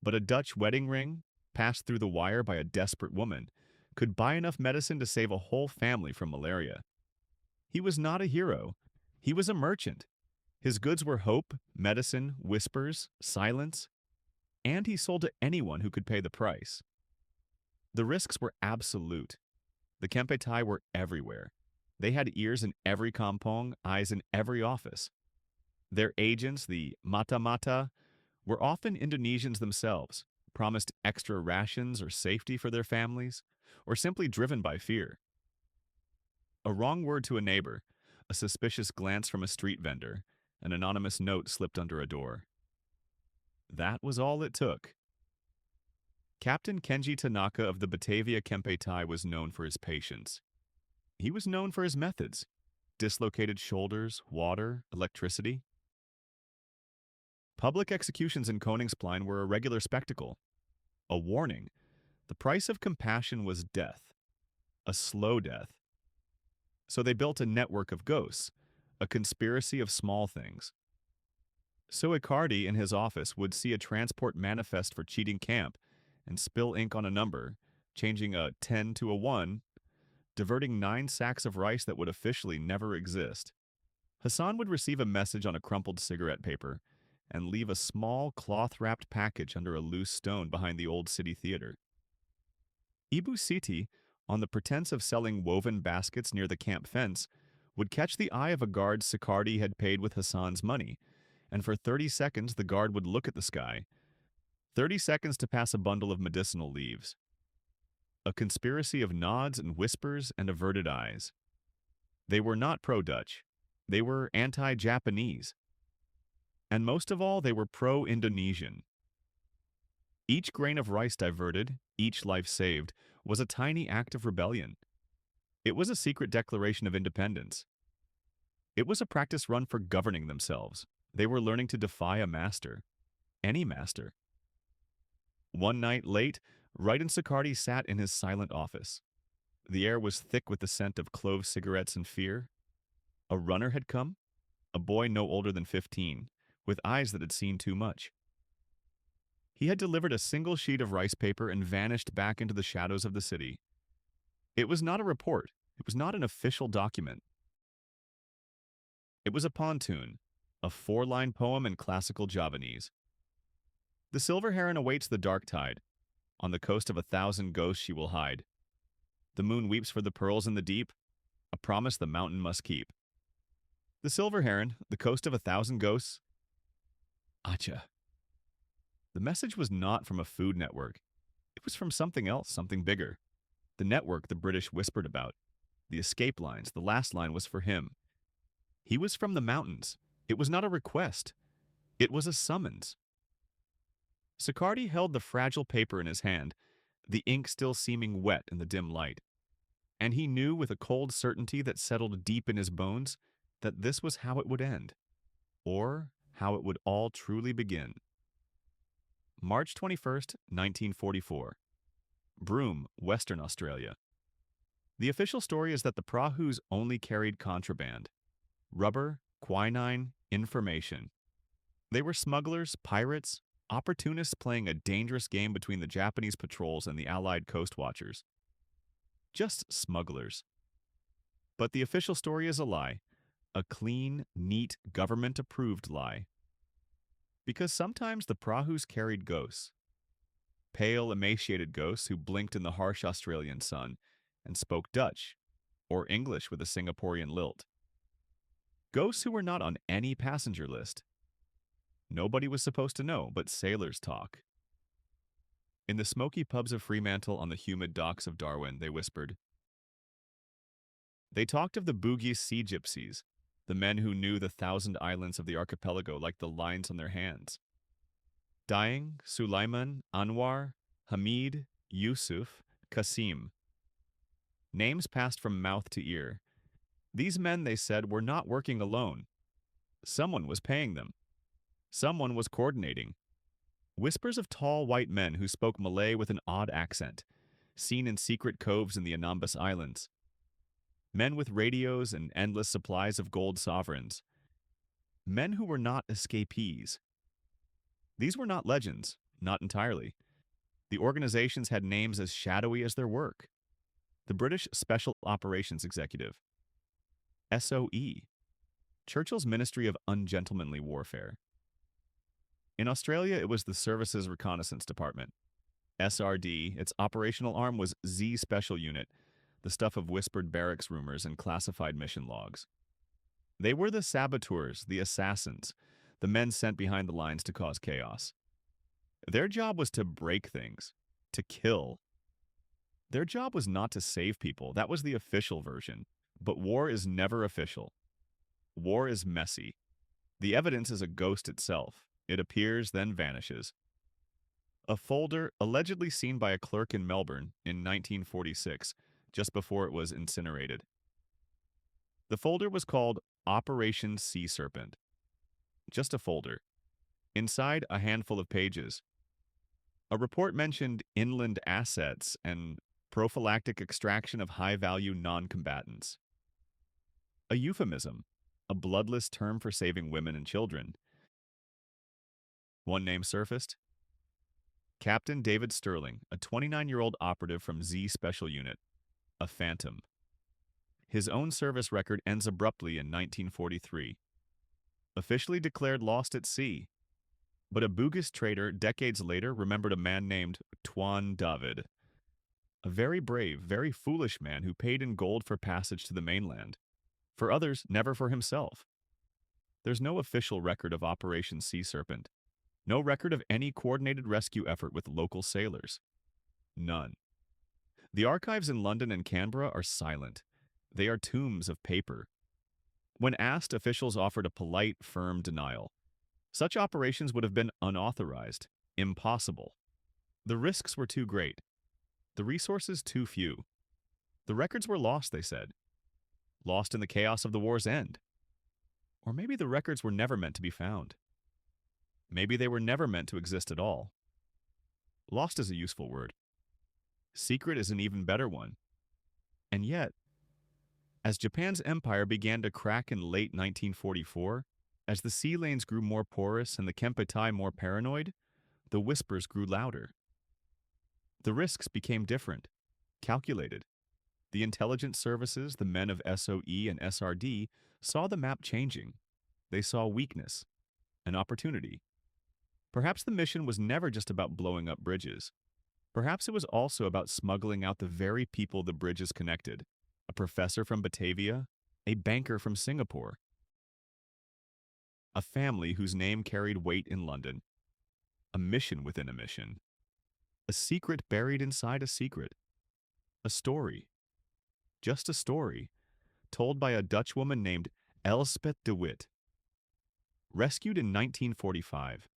But a Dutch wedding ring, passed through the wire by a desperate woman, could buy enough medicine to save a whole family from malaria. He was not a hero. He was a merchant. His goods were hope, medicine, whispers, silence, and he sold to anyone who could pay the price. The risks were absolute. The Kempetai were everywhere. They had ears in every kampong, eyes in every office. Their agents, the mata-mata, were often Indonesians themselves, promised extra rations or safety for their families, or simply driven by fear. A wrong word to a neighbor, a suspicious glance from a street vendor, an anonymous note slipped under a door. That was all it took. Captain Kenji Tanaka of the Batavia Kempetai was known for his patience. He was known for his methods: dislocated shoulders, water, electricity. Public executions in Koningsplein were a regular spectacle. A warning: the price of compassion was death, a slow death. So they built a network of ghosts, a conspiracy of small things. So Icardi in his office would see a transport manifest for cheating camp and spill ink on a number, changing a 10 to a 1, diverting 9 sacks of rice that would officially never exist. Hassan would receive a message on a crumpled cigarette paper and leave a small cloth-wrapped package under a loose stone behind the old city theater. Ibu Siti, on the pretense of selling woven baskets near the camp fence, would catch the eye of a guard Sicardi had paid with Hassan's money, and for 30 seconds the guard would look at the sky. 30 seconds to pass a bundle of medicinal leaves. A conspiracy of nods and whispers and averted eyes. They were not pro-Dutch. They were anti-Japanese. And most of all, they were pro-Indonesian. Each grain of rice diverted, each life saved, was a tiny act of rebellion. It was a secret declaration of independence. It was a practice run for governing themselves. They were learning to defy a master. Any master. One night late, Raiden Sicardi sat in his silent office. The air was thick with the scent of clove cigarettes and fear. A runner had come, a boy no older than 15, with eyes that had seen too much. He had delivered a single sheet of rice paper and vanished back into the shadows of the city. It was not a report. It was not an official document. It was a pontoon, a 4-line poem in classical Javanese. The silver heron awaits the dark tide. On the coast of 1,000 ghosts she will hide. The moon weeps for the pearls in the deep, a promise the mountain must keep. The silver heron, the coast of 1,000 ghosts. Acha. The message was not from a food network. It was from something else, something bigger. The network the British whispered about. The escape lines, the last line was for him. He was from the mountains. It was not a request. It was a summons. Sicardi held the fragile paper in his hand, the ink still seeming wet in the dim light. And he knew with a cold certainty that settled deep in his bones that this was how it would end, or how it would all truly begin. March 21st, 1944. Broome, Western Australia. The official story is that the prahus only carried contraband: rubber, quinine, information. They were smugglers, pirates, opportunists playing a dangerous game between the Japanese patrols and the Allied coast watchers. Just smugglers. But the official story is a lie, a clean, neat, government-approved lie. Because sometimes the prahus carried ghosts. Pale, emaciated ghosts who blinked in the harsh Australian sun and spoke Dutch, or English with a Singaporean lilt. Ghosts who were not on any passenger list. Nobody was supposed to know, but sailors talk. In the smoky pubs of Fremantle on the humid docks of Darwin, they whispered. They talked of the Bugis sea gypsies, the men who knew the 1,000 islands of the archipelago like the lines on their hands. Dying, Sulaiman, Anwar, Hamid, Yusuf, Qasim. Names passed from mouth to ear. These men, they said, were not working alone. Someone was paying them. Someone was coordinating. Whispers of tall white men who spoke Malay with an odd accent, seen in secret coves in the Anambas Islands. Men with radios and endless supplies of gold sovereigns. Men who were not escapees. These were not legends, not entirely. The organizations had names as shadowy as their work. The British Special Operations Executive. SOE. Churchill's Ministry of Ungentlemanly Warfare. In Australia, it was the Services Reconnaissance Department. SRD, its operational arm was Z Special Unit, the stuff of whispered barracks rumors and classified mission logs. They were the saboteurs, the assassins, the men sent behind the lines to cause chaos. Their job was to break things, to kill. Their job was not to save people. That was the official version. But war is never official. War is messy. The evidence is a ghost itself. It appears, then vanishes. A folder allegedly seen by a clerk in Melbourne in 1946, just before it was incinerated. The folder was called Operation Sea Serpent. Just a folder. Inside, a handful of pages. A report mentioned inland assets and prophylactic extraction of high-value non-combatants. A euphemism, a bloodless term for saving women and children. One name surfaced. Captain David Sterling, a 29-year-old operative from Z Special Unit, a phantom. His own service record ends abruptly in 1943. Officially declared lost at sea. But a Bugis trader decades later remembered a man named Tuan David. A very brave, very foolish man who paid in gold for passage to the mainland. For others, never for himself. There's no official record of Operation Sea Serpent. No record of any coordinated rescue effort with local sailors. None. The archives in London and Canberra are silent. They are tombs of paper. When asked, officials offered a polite, firm denial. Such operations would have been unauthorized, impossible. The risks were too great. The resources too few. The records were lost, they said. Lost in the chaos of the war's end. Or maybe the records were never meant to be found. Maybe they were never meant to exist at all. Lost is a useful word. Secret is an even better one. And yet, as Japan's empire began to crack in late 1944, as the sea lanes grew more porous and the Kempeitai more paranoid, the whispers grew louder. The risks became different, calculated. The intelligence services, the men of SOE and SRD, saw the map changing. They saw weakness, an opportunity. Perhaps the mission was never just about blowing up bridges. Perhaps it was also about smuggling out the very people the bridges connected. A professor from Batavia, a banker from Singapore. A family whose name carried weight in London. A mission within a mission. A secret buried inside a secret. A story. Just a story, told by a Dutch woman named Elspeth de Witt. Rescued in 1945.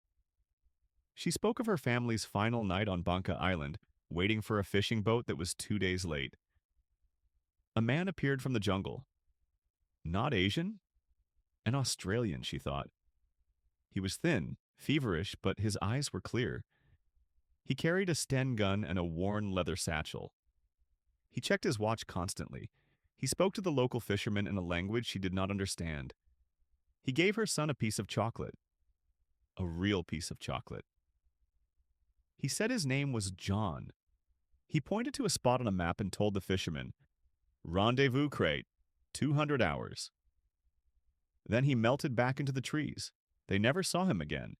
She spoke of her family's final night on Bangka Island, waiting for a fishing boat that was 2 days late. A man appeared from the jungle. Not Asian? An Australian, she thought. He was thin, feverish, but his eyes were clear. He carried a Sten gun and a worn leather satchel. He checked his watch constantly. He spoke to the local fishermen in a language she did not understand. He gave her son a piece of chocolate. A real piece of chocolate. He said his name was John. He pointed to a spot on a map and told the fishermen, "Rendezvous crate, 200 hours." Then he melted back into the trees. They never saw him again.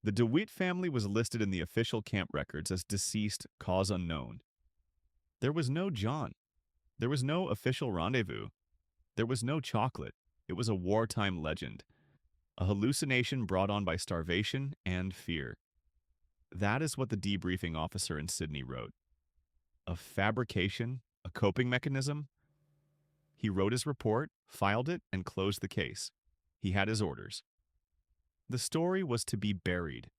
The DeWitt family was listed in the official camp records as deceased, cause unknown. There was no John. There was no official rendezvous. There was no chocolate. It was a wartime legend, a hallucination brought on by starvation and fear. That is what the debriefing officer in Sydney wrote. A fabrication, a coping mechanism. He wrote his report, filed it, and closed the case. He had his orders. The story was to be buried.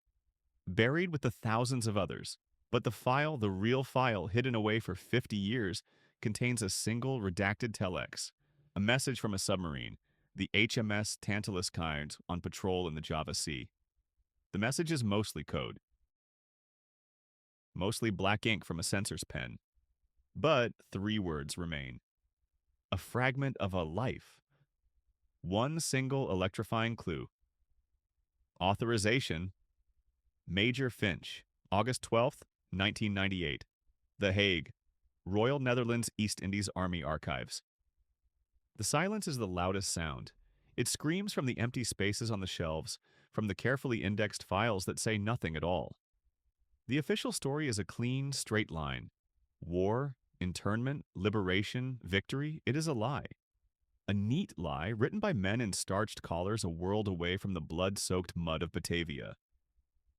Buried with the thousands of others. But the file, the real file, hidden away for 50 years, contains a single redacted telex, a message from a submarine, the HMS Tantalus kind on patrol in the Java Sea. The message is mostly code, mostly black ink from a censor's pen. But 3 words remain. A fragment of a life. One single electrifying clue. Authorization. Major Finch, August 12th, 1998. The Hague, Royal Netherlands East Indies Army Archives. The silence is the loudest sound. It screams from the empty spaces on the shelves, from the carefully indexed files that say nothing at all. The official story is a clean, straight line. War, internment, liberation, victory, it is a lie. A neat lie written by men in starched collars a world away from the blood-soaked mud of Batavia.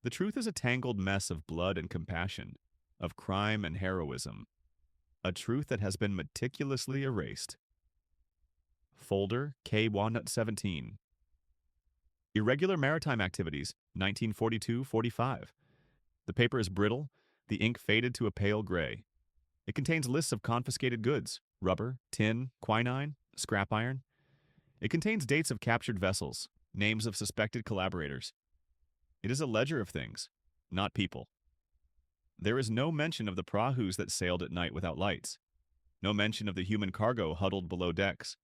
The truth is a tangled mess of blood and compassion, of crime and heroism. A truth that has been meticulously erased. Folder K117. Irregular maritime activities, 1942-45. The paper is brittle, the ink faded to a pale gray. It contains lists of confiscated goods, rubber, tin, quinine, scrap iron. It contains dates of captured vessels, names of suspected collaborators. It is a ledger of things, not people. There is no mention of the prahus that sailed at night without lights. No mention of the human cargo huddled below decks.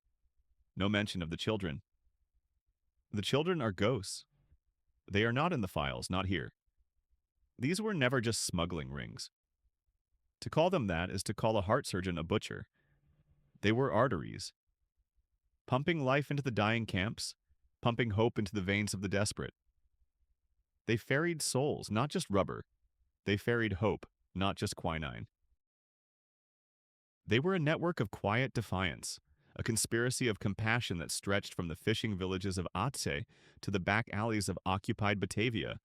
No mention of the children. The children are ghosts. They are not in the files, not here. These were never just smuggling rings. To call them that is to call a heart surgeon a butcher. They were arteries. Pumping life into the dying camps, pumping hope into the veins of the desperate. They ferried souls, not just rubber. They ferried hope, not just quinine. They were a network of quiet defiance, a conspiracy of compassion that stretched from the fishing villages of Aceh to the back alleys of occupied Batavia,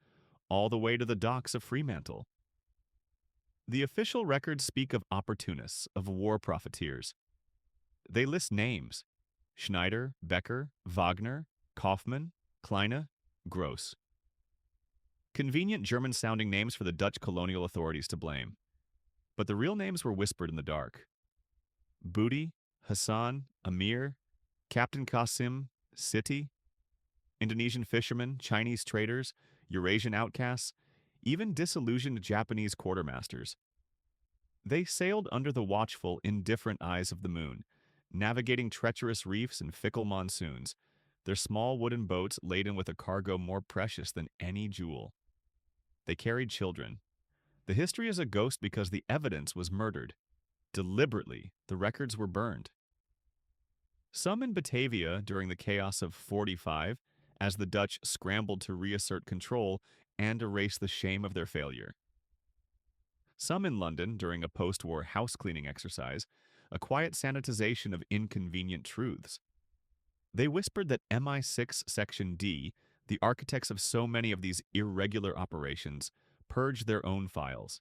all the way to the docks of Fremantle. The official records speak of opportunists, of war profiteers. They list names: Schneider, Becker, Wagner, Kaufmann, Kleine, Gross. Convenient German-sounding names for the Dutch colonial authorities to blame. But the real names were whispered in the dark. Budi, Hassan, Amir, Captain Qasim, Siti, Indonesian fishermen, Chinese traders, Eurasian outcasts, even disillusioned Japanese quartermasters. They sailed under the watchful, indifferent eyes of the moon, navigating treacherous reefs and fickle monsoons, their small wooden boats laden with a cargo more precious than any jewel. They carried children. The history is a ghost because the evidence was murdered. Deliberately, the records were burned. Some in Batavia during the chaos of 45, as the Dutch scrambled to reassert control and erase the shame of their failure. Some in London during a post-war house-cleaning exercise, a quiet sanitization of inconvenient truths. They whispered that MI6 Section D, the architects of so many of these irregular operations, purged their own files.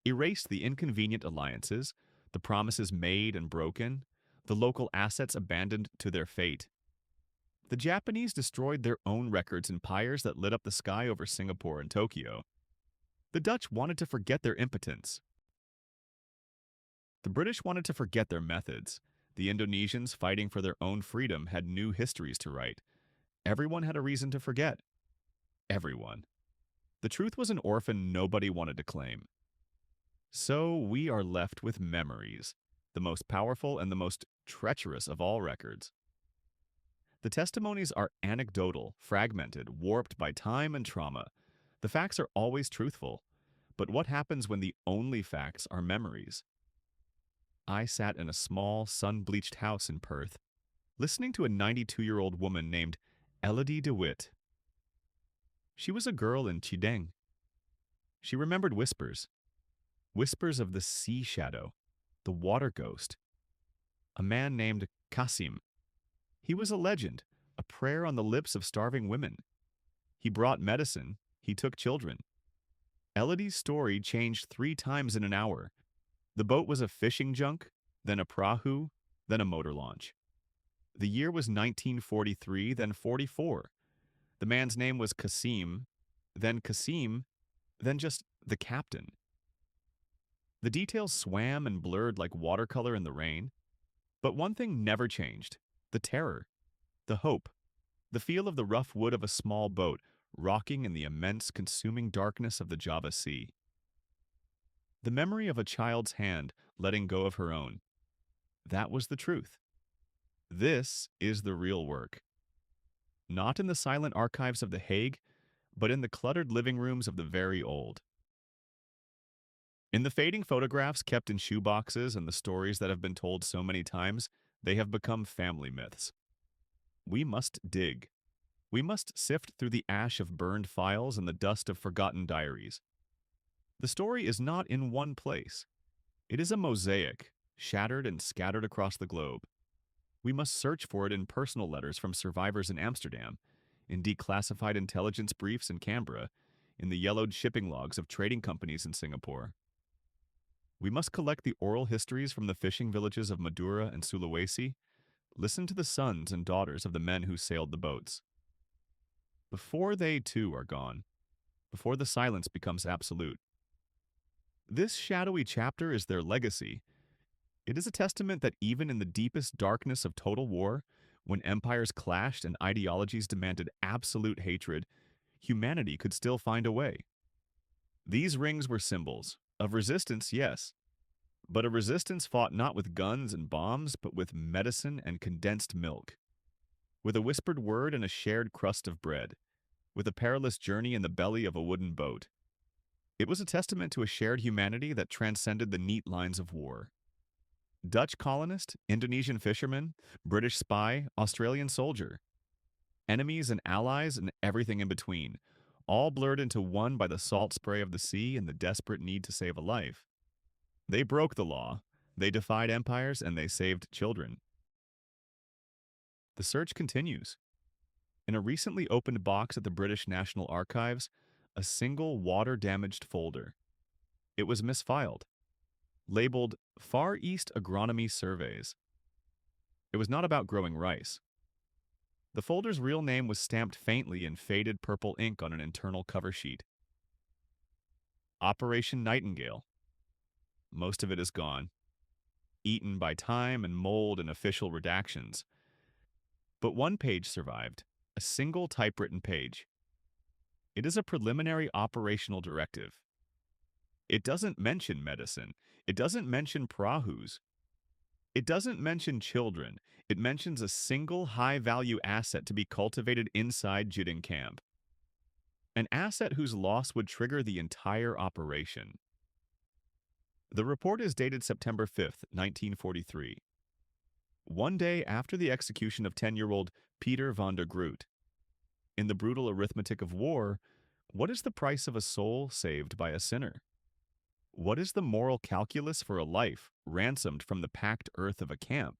Erased the inconvenient alliances, the promises made and broken, the local assets abandoned to their fate. The Japanese destroyed their own records in pyres that lit up the sky over Singapore and Tokyo. The Dutch wanted to forget their impotence. The British wanted to forget their methods. The Indonesians, fighting for their own freedom, had new histories to write. Everyone had a reason to forget. Everyone. The truth was an orphan nobody wanted to claim. So we are left with memories, the most powerful and the most treacherous of all records. The testimonies are anecdotal, fragmented, warped by time and trauma. The facts are always truthful, but what happens when the only facts are memories? I sat in a small, sun-bleached house in Perth, listening to a 92-year-old woman named Elodie DeWitt. She was a girl in Chideng. She remembered whispers. Whispers of the sea shadow, the water ghost, a man named Kasim. He was a legend, a prayer on the lips of starving women. He brought medicine, he took children. Elodie's story changed 3 times in an hour. The boat was a fishing junk, then a prahu, then a motor launch. The year was 1943, then 44. The man's name was Kasim, then just the captain. The details swam and blurred like watercolor in the rain. But one thing never changed: the terror, the hope, the feel of the rough wood of a small boat rocking in the immense, consuming darkness of the Java Sea. The memory of a child's hand letting go of her own. That was the truth. This is the real work. Not in the silent archives of The Hague, but in the cluttered living rooms of the very old. In the fading photographs kept in shoeboxes and the stories that have been told so many times, they have become family myths. We must dig. We must sift through the ash of burned files and the dust of forgotten diaries. The story is not in one place. It is a mosaic, shattered and scattered across the globe. We must search for it in personal letters from survivors in Amsterdam, in declassified intelligence briefs in Canberra, in the yellowed shipping logs of trading companies in Singapore. We must collect the oral histories from the fishing villages of Madura and Sulawesi, listen to the sons and daughters of the men who sailed the boats. Before they too are gone, before the silence becomes absolute. This shadowy chapter is their legacy. It is a testament that even in the deepest darkness of total war, when empires clashed and ideologies demanded absolute hatred, humanity could still find a way. These rings were symbols of resistance, yes, but a resistance fought not with guns and bombs, but with medicine and condensed milk, with a whispered word and a shared crust of bread, with a perilous journey in the belly of a wooden boat. It was a testament to a shared humanity that transcended the neat lines of war. Dutch colonist, Indonesian fisherman, British spy, Australian soldier. Enemies and allies and everything in between, all blurred into one by the salt spray of the sea and the desperate need to save a life. They broke the law, they defied empires, and they saved children. The search continues. In a recently opened box at the British National Archives, a single water-damaged folder. It was misfiled, labeled Far East Agronomy Surveys. It was not about growing rice. The folder's real name was stamped faintly in faded purple ink on an internal cover sheet. Operation Nightingale. Most of it is gone, eaten by time and mold and official redactions. But one page survived, a single typewritten page. It is a preliminary operational directive. It doesn't mention medicine. It doesn't mention prahus. It doesn't mention children. It mentions a single high-value asset to be cultivated inside Jiding camp. An asset whose loss would trigger the entire operation. The report is dated September 5th, 1943. One day after the execution of 10-year-old Peter van der Groot. In the brutal arithmetic of war, what is the price of a soul saved by a sinner? What is the moral calculus for a life ransomed from the packed earth of a camp,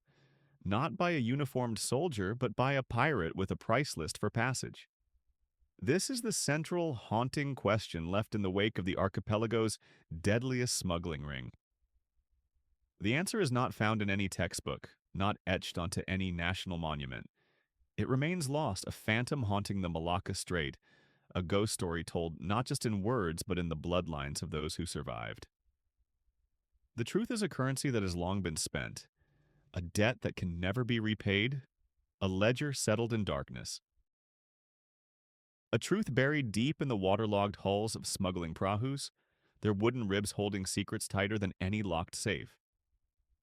not by a uniformed soldier, but by a pirate with a price list for passage? This is the central, haunting question left in the wake of the archipelago's deadliest smuggling ring. The answer is not found in any textbook, not etched onto any national monument. It remains lost, a phantom haunting the Malacca Strait, a ghost story told not just in words but in the bloodlines of those who survived. The truth is a currency that has long been spent, a debt that can never be repaid, a ledger settled in darkness. A truth buried deep in the waterlogged hulls of smuggling prahus, their wooden ribs holding secrets tighter than any locked safe.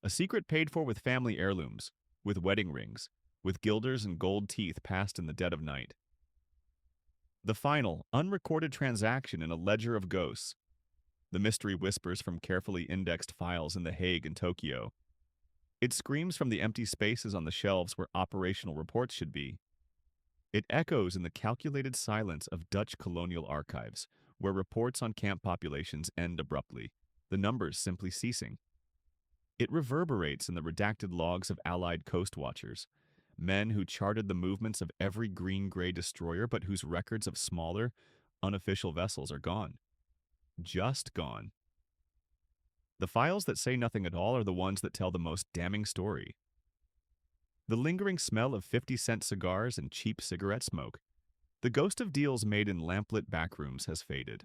A secret paid for with family heirlooms, with wedding rings, with guilders and gold teeth passed in the dead of night. The final, unrecorded transaction in a ledger of ghosts. The mystery whispers from carefully indexed files in The Hague and Tokyo. It screams from the empty spaces on the shelves where operational reports should be. It echoes in the calculated silence of Dutch colonial archives, where reports on camp populations end abruptly, the numbers simply ceasing. It reverberates in the redacted logs of Allied coast watchers, men who charted the movements of every green-gray destroyer but whose records of smaller, unofficial vessels are gone. Just gone. The files that say nothing at all are the ones that tell the most damning story. The lingering smell of 50-cent cigars and cheap cigarette smoke, the ghost of deals made in lamplit backrooms has faded.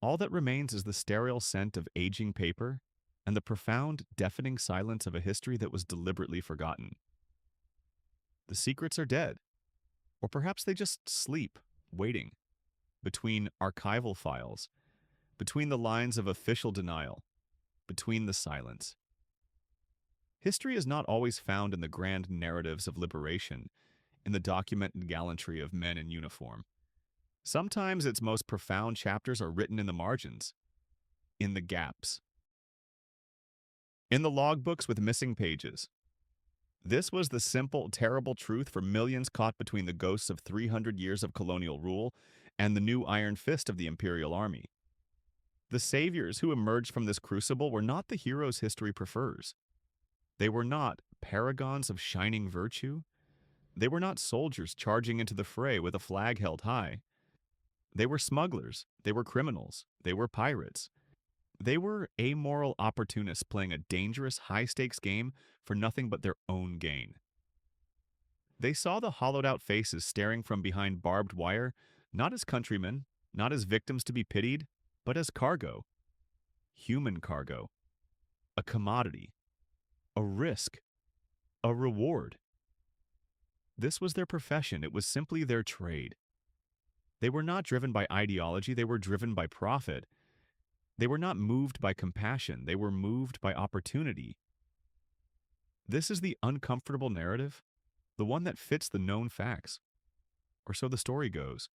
All that remains is the sterile scent of aging paper and the profound, deafening silence of a history that was deliberately forgotten. The secrets are dead, or perhaps they just sleep, waiting, between archival files, between the lines of official denial, between the silence. History is not always found in the grand narratives of liberation, in the documented gallantry of men in uniform. Sometimes its most profound chapters are written in the margins, in the gaps, in the logbooks with missing pages. This was the simple, terrible truth for millions caught between the ghosts of 300 years of colonial rule and the new iron fist of the imperial army. The saviors who emerged from this crucible were not the heroes history prefers. They were not paragons of shining virtue. They were not soldiers charging into the fray with a flag held high. They were smugglers. They were criminals. They were pirates. They were amoral opportunists playing a dangerous, high-stakes game for nothing but their own gain. They saw the hollowed-out faces staring from behind barbed wire, not as countrymen, not as victims to be pitied, but as cargo. Human cargo. A commodity. A risk. A reward. This was their profession. It was simply their trade. They were not driven by ideology. They were driven by profit. They were not moved by compassion. They were moved by opportunity. This is the uncomfortable narrative, the one that fits the known facts. Or so the story goes.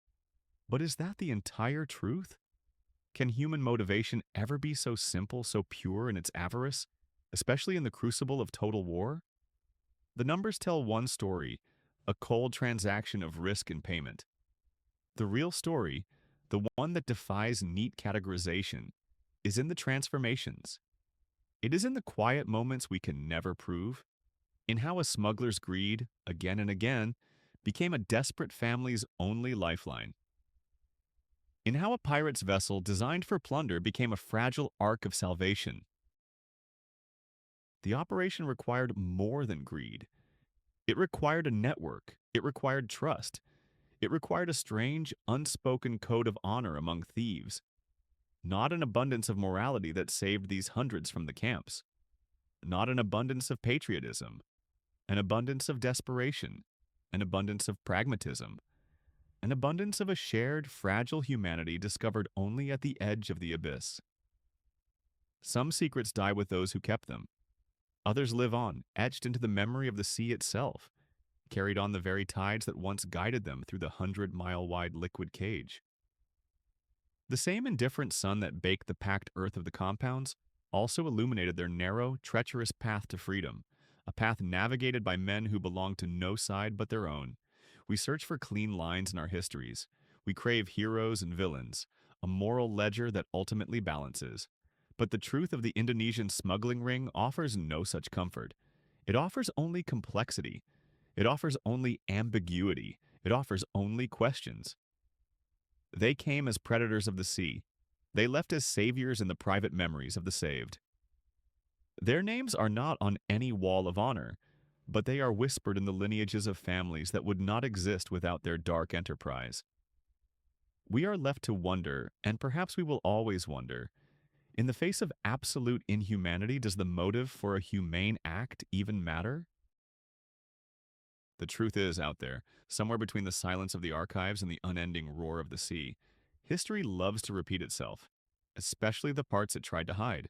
But is that the entire truth? Can human motivation ever be so simple, so pure in its avarice, especially in the crucible of total war? The numbers tell one story, a cold transaction of risk and payment. The real story, the one that defies neat categorization, is in the transformations. It is in the quiet moments we can never prove, in how a smuggler's greed, again and again, became a desperate family's only lifeline. In how a pirate's vessel designed for plunder became a fragile ark of salvation. The operation required more than greed. It required a network. It required trust. It required a strange, unspoken code of honor among thieves. Not an abundance of morality that saved these hundreds from the camps. Not an abundance of patriotism. An abundance of desperation. An abundance of pragmatism. An abundance of a shared, fragile humanity discovered only at the edge of the abyss. Some secrets die with those who kept them. Others live on, etched into the memory of the sea itself, carried on the very tides that once guided them through the 100-mile-wide liquid cage. The same indifferent sun that baked the packed earth of the compounds also illuminated their narrow, treacherous path to freedom, a path navigated by men who belonged to no side but their own. We search for clean lines in our histories. We crave heroes and villains, a moral ledger that ultimately balances. But the truth of the Indonesian smuggling ring offers no such comfort. It offers only complexity. It offers only ambiguity. It offers only questions. They came as predators of the sea. They left as saviors in the private memories of the saved. Their names are not on any wall of honor, but they are whispered in the lineages of families that would not exist without their dark enterprise. We are left to wonder, and perhaps we will always wonder, in the face of absolute inhumanity, does the motive for a humane act even matter? The truth is out there, somewhere between the silence of the archives and the unending roar of the sea. History loves to repeat itself, especially the parts it tried to hide.